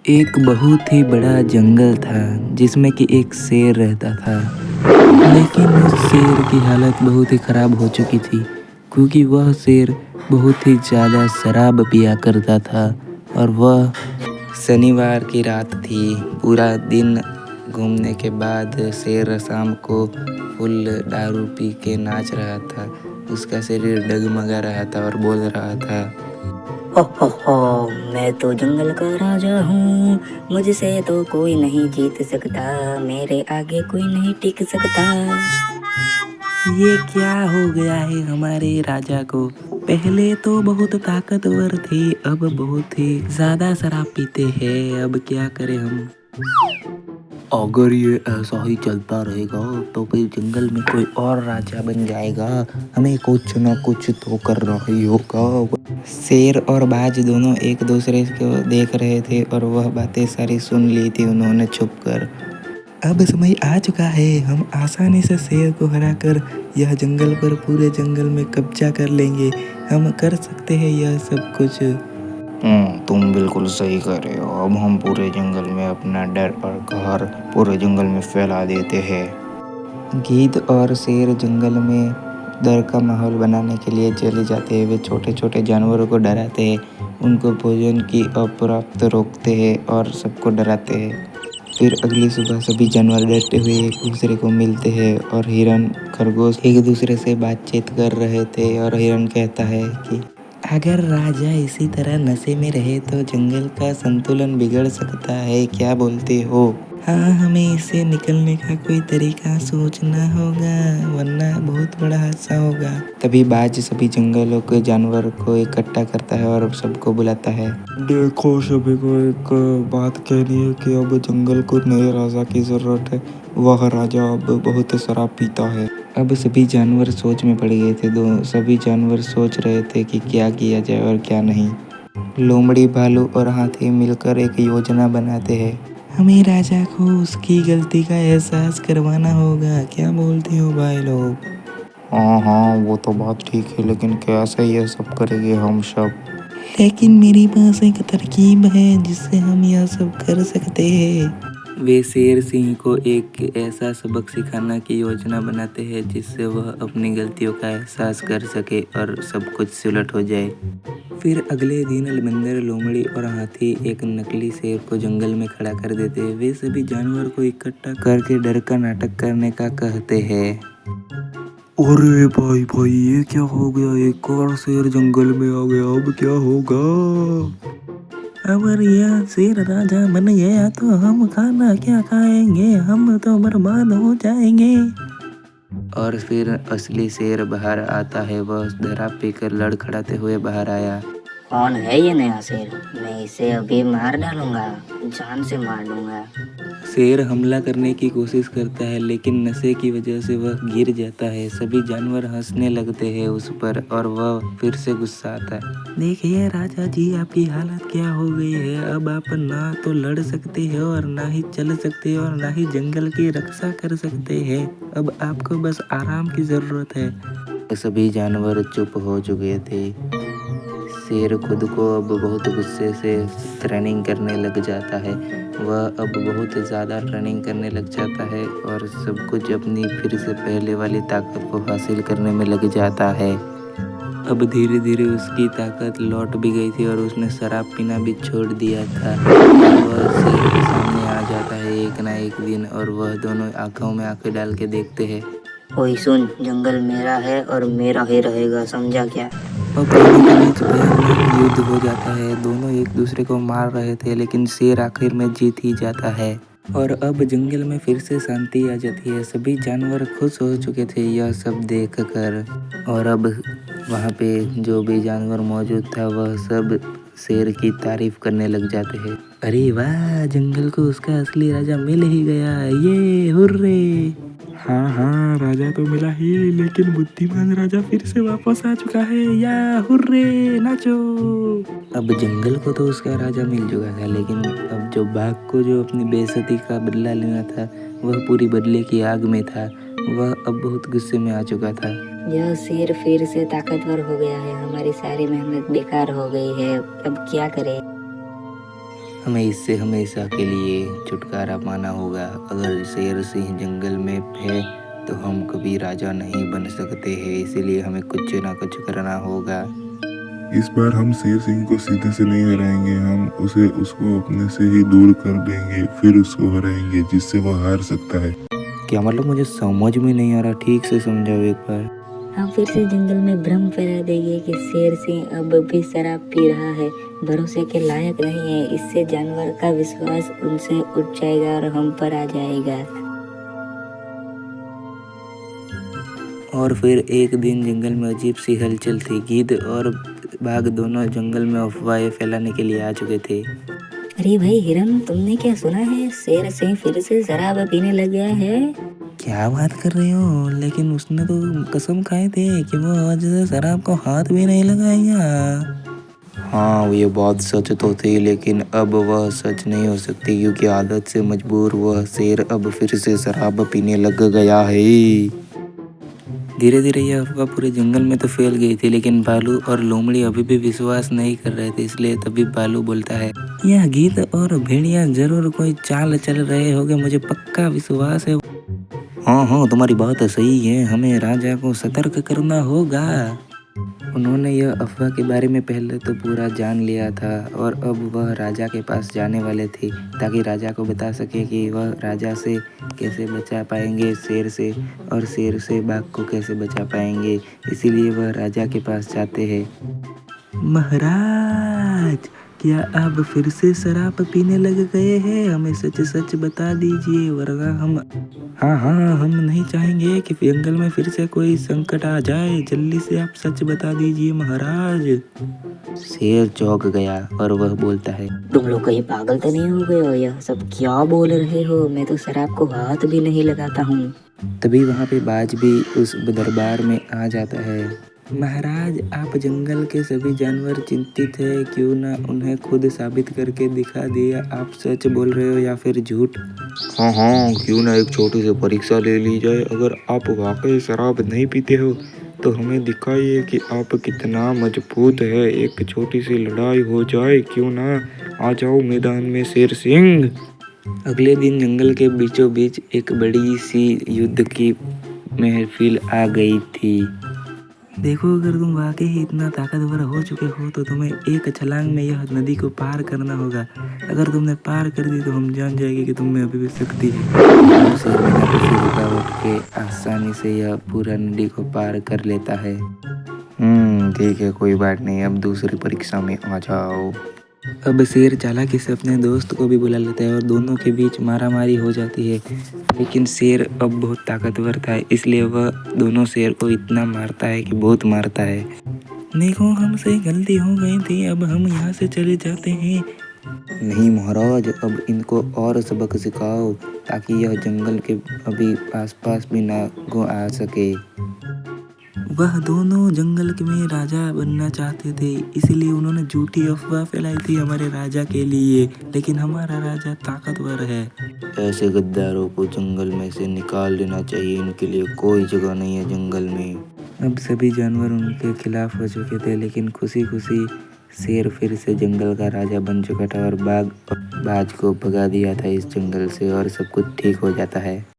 एक बहुत ही बड़ा जंगल था जिसमें कि एक शेर रहता था। लेकिन उस शेर की हालत बहुत ही खराब हो चुकी थी क्योंकि वह शेर बहुत ही ज़्यादा शराब पिया करता था। और वह शनिवार की रात थी। पूरा दिन घूमने के बाद शेर शाम को फुल दारू पी के नाच रहा था। उसका शरीर डगमगा रहा था और बोल रहा था, हो, मैं तो जंगल का राजा हूँ। मुझसे तो कोई नहीं जीत सकता, मेरे आगे कोई नहीं टिक सकता। ये क्या हो गया है हमारे राजा को? पहले तो बहुत ताकतवर थे, अब बहुत ही ज्यादा शराब पीते हैं। अब क्या करें हम? अगर ये ऐसा ही चलता रहेगा तो फिर जंगल में कोई और राजा बन जाएगा। हमें कुछ ना कुछ तो करना ही होगा। शेर और बाज दोनों एक दूसरे को देख रहे थे और वह बातें सारी सुन ली थी उन्होंने छुपकर। अब समय आ चुका है, हम आसानी से शेर को हराकर यह जंगल पर पूरे जंगल में कब्जा कर लेंगे। हम कर सकते हैं यह सब कुछ। तुम बिल्कुल सही कह रहे हो। अब हम पूरे जंगल में अपना डर और कहर पूरे जंगल में फैला देते हैं। गीध और शेर जंगल में डर का माहौल बनाने के लिए चले जाते हैं। वे छोटे छोटे जानवरों को डराते हैं, उनको भोजन की अप्राप्त रोकते हैं और सबको डराते हैं। फिर अगली सुबह सभी जानवर डरते हुए एक दूसरे को मिलते हैं और हिरन खरगोश एक दूसरे से बातचीत कर रहे थे। और हिरन कहता है कि अगर राजा इसी तरह नशे में रहे तो जंगल का संतुलन बिगड़ सकता है, क्या बोलते हो? हाँ, हमें इससे निकलने का कोई तरीका सोचना होगा वरना बहुत बड़ा हादसा होगा। तभी बाज सभी जंगलों के जानवर को इकट्ठा करता है और सबको बुलाता है। देखो, सभी को एक बात कहनी है कि अब जंगल को नए राजा की जरूरत है। वह राजा अब बहुत शराब पीता है। अब सभी जानवर सोच में पड़ गए थे। सभी जानवर सोच रहे थे कि क्या किया जाए और क्या नहीं। लोमड़ी, भालू और हाथी मिलकर एक योजना बनाते हैं। हमें राजा को उसकी गलती का एहसास करवाना होगा, क्या बोलते हो भाई लोग? हाँ हाँ, वो तो बात ठीक है, लेकिन कैसे ये सब करेंगे हम सब? लेकिन मेरे पास एक तरकीब है जिससे हम यह सब कर सकते हैं। वे शेर सिंह को एक ऐसा सबक सिखाना की योजना बनाते हैं जिससे वह अपनी गलतियों का एहसास कर सके और सब कुछ सुलट हो जाए। फिर अगले दिन अलबंदर, लोमड़ी और हाथी एक नकली शेर को जंगल में खड़ा कर देते हैं। वे सभी जानवर को इकट्ठा करके डर का नाटक करने का कहते हैं। अरे भाई भाई, ये क्या हो गया? एक और शेर जंगल में आ गया, अब क्या होगा? अगर यह शेर राजा बन गया तो हम खाना क्या खाएंगे? हम तो बर्बाद हो जाएंगे। और फिर असली शेर बाहर आता है। वह शराब पीकर लड़खड़ाते हुए बाहर आया। कौन है ये नया शेर? मैं इसे अभी मार डालूंगा, जान से मार दूंगा। शेर हमला करने की कोशिश करता है लेकिन नशे की वजह से वह गिर जाता है। सभी जानवर हंसने लगते हैं उस पर और वह फिर से गुस्सा आता है। देखिए राजा जी, आपकी हालत क्या हो गई है? अब आप ना तो लड़ सकते हैं और ना ही चल सकते हैं और ना ही जंगल की रक्षा कर सकते हैं। अब आपको बस आराम की जरूरत है। सभी जानवर चुप हो चुके थे। शेर खुद को अब बहुत गुस्से से ट्रेनिंग करने लग जाता है। वह अब बहुत ज़्यादा ट्रेनिंग करने लग जाता है और सब कुछ अपनी फिर से पहले वाली ताकत को हासिल करने में लग जाता है। अब धीरे धीरे उसकी ताकत लौट भी गई थी और उसने शराब पीना भी छोड़ दिया था। वह शेर के सामने आ जाता है एक ना एक दिन और वह दोनों आंखों में आंखें डाल के देखते हैं। ओए सुन, जंगल मेरा है और मेरा ही रहेगा, समझा क्या? और दोनों के बीच भयानक युद्ध हो जाता है। दोनों एक दूसरे को मार रहे थे लेकिन शेर आखिर में जीत ही जाता है। और अब जंगल में फिर से शांति आ जाती है। सभी जानवर खुश हो चुके थे यह सब देखकर। और अब वहाँ पे जो भी जानवर मौजूद था वह सब शेर की तारीफ करने लग जाते हैं। अरे वाह, जंगल को उसका असली राजा मिल ही गया, ये हुर्रे। हाँ हाँ, राजा तो मिला ही, लेकिन बुद्धिमान राजा फिर से वापस आ चुका है। या हुर्रे, नाचो। अब जंगल को तो उसका राजा मिल चुका था लेकिन अब जो बाघ को जो अपनी बेइज्जती का बदला लेना था वह पूरी बदले की आग में था। वह अब बहुत गुस्से में आ चुका था। यह शेर फिर से ताकतवर हो गया है, हमारी सारी मेहनत बेकार हो गई है, अब क्या करें? हमें इससे हमेशा के लिए छुटकारा पाना होगा। अगर शेर सिंह जंगल में है तो हम कभी राजा नहीं बन सकते हैं, इसीलिए हमें कुछ ना कुछ करना होगा। इस बार हम शेर सिंह को सीधे से नहीं हराएंगे, हम उसको अपने से ही दूर कर देंगे, फिर उसको हराएंगे जिससे वह हार सकता है। क्या मतलब, मुझे समझ में नहीं आ रहा, ठीक से समझाओ एक बार। हम फिर से जंगल में भ्रम फैला देंगे कि शेर सिंह अब भी शराब पी रहा है, भरोसे के लायक नहीं है। इससे जानवर का विश्वास उनसे उठ जाएगा और हम पर आ जाएगा। और फिर एक दिन जंगल में अजीब सी हलचल थी। गिद्ध और बाघ दोनों जंगल में अफवाहें फैलाने के लिए आ चुके थे। अरे भाई हिरन, तुमने क्या सुना है? शेर सिंह फिर से शराब पीने लग गया है। क्या बात कर रहे हो? लेकिन उसने तो कसम खाए थे कि वो आज से शराब को हाथ भी नहीं लगाएगा। हाँ, ये बात सच तो थी, लेकिन अब वह सच नहीं हो सकती क्योंकि आदत से मजबूर वह शेर अब फिर से शराब पीने लग गया है। धीरे धीरे यह अफवाह पूरे जंगल में तो फैल गई थी, लेकिन भालू और लोमड़ी अभी भी विश्वास नहीं कर रहे थे। इसलिए तभी भालू बोलता है, यह गिद्ध और भेड़िया जरूर कोई चाल चल रहे होंगे, मुझे पक्का विश्वास है। हाँ, तुम्हारी बात सही है, हमें राजा को सतर्क करना होगा। उन्होंने यह अफवाह के बारे में पहले तो पूरा जान लिया था और अब वह राजा के पास जाने वाले थे ताकि राजा को बता सके कि वह राजा से कैसे बचा पाएंगे शेर से, और शेर से बाघ को कैसे बचा पाएंगे। इसीलिए वह राजा के पास जाते हैं। महाराज, क्या आप फिर से शराब पीने लग गए हैं? हमें सच सच बता दीजिए, वरना हाँ, हम नहीं चाहेंगे कि जंगल में फिर से कोई संकट आ जाए। जल्दी से आप सच बता दीजिए महाराज। शेर चौंक गया और वह बोलता है, तुम लोग कहीं पागल तो नहीं हो गए हो? यह सब क्या बोल रहे हो? मैं तो शराब को हाथ भी नहीं लगाता हूँ। तभी वहाँ पे बाज भी उस दरबार में आ जाता है। महाराज, आप जंगल के सभी जानवर चिंतित हैं, क्यों ना उन्हें खुद साबित करके दिखा दिया आप सच बोल रहे हो या फिर झूठ। हाँ, क्यों ना एक छोटी सी परीक्षा ले ली जाए। अगर आप वाकई शराब नहीं पीते हो तो हमें दिखाइए कि आप कितना मजबूत है। एक छोटी सी लड़ाई हो जाए, क्यों ना? आ जाओ मैदान में शेर सिंह। अगले दिन जंगल के बीचों बीच एक बड़ी सी युद्ध की महफिल आ गई थी। देखो, अगर तुम वाकई ही इतना ताकतवर हो चुके हो तो तुम्हें एक छलांग में यह नदी को पार करना होगा। अगर तुमने पार कर दी तो हम जान जाएंगे कि तुम में अभी भी शक्ति है। शेर बिना किसी रुकावट के आसानी से यह पूरा नदी को पार कर लेता है। ठीक है, कोई बात नहीं, अब दूसरी परीक्षा में आ जाओ। अब शेर चालाकी से अपने दोस्त को भी बुला लेता है और दोनों के बीच मारामारी हो जाती है। लेकिन शेर अब बहुत ताकतवर था, इसलिए वह दोनों शेर को इतना मारता है कि बहुत मारता है। देखो, हमसे गलती हो गई थी, अब हम यहाँ से चले जाते हैं। नहीं महाराज, अब इनको और सबक सिखाओ ताकि यह जंगल के अभी आसपास भी ना आ सके। वह दोनों जंगल में राजा बनना चाहते थे, इसीलिए उन्होंने झूठी अफवाह फैलाई थी हमारे राजा के लिए। लेकिन हमारा राजा ताकतवर है। ऐसे गद्दारों को जंगल में से निकाल देना चाहिए, इनके लिए कोई जगह नहीं है जंगल में। अब सभी जानवर उनके खिलाफ हो चुके थे, लेकिन खुशी खुशी शेर फिर से जंगल का राजा बन चुका था और बाघ और बाज को भगा दिया था इस जंगल से और सब कुछ ठीक हो जाता है।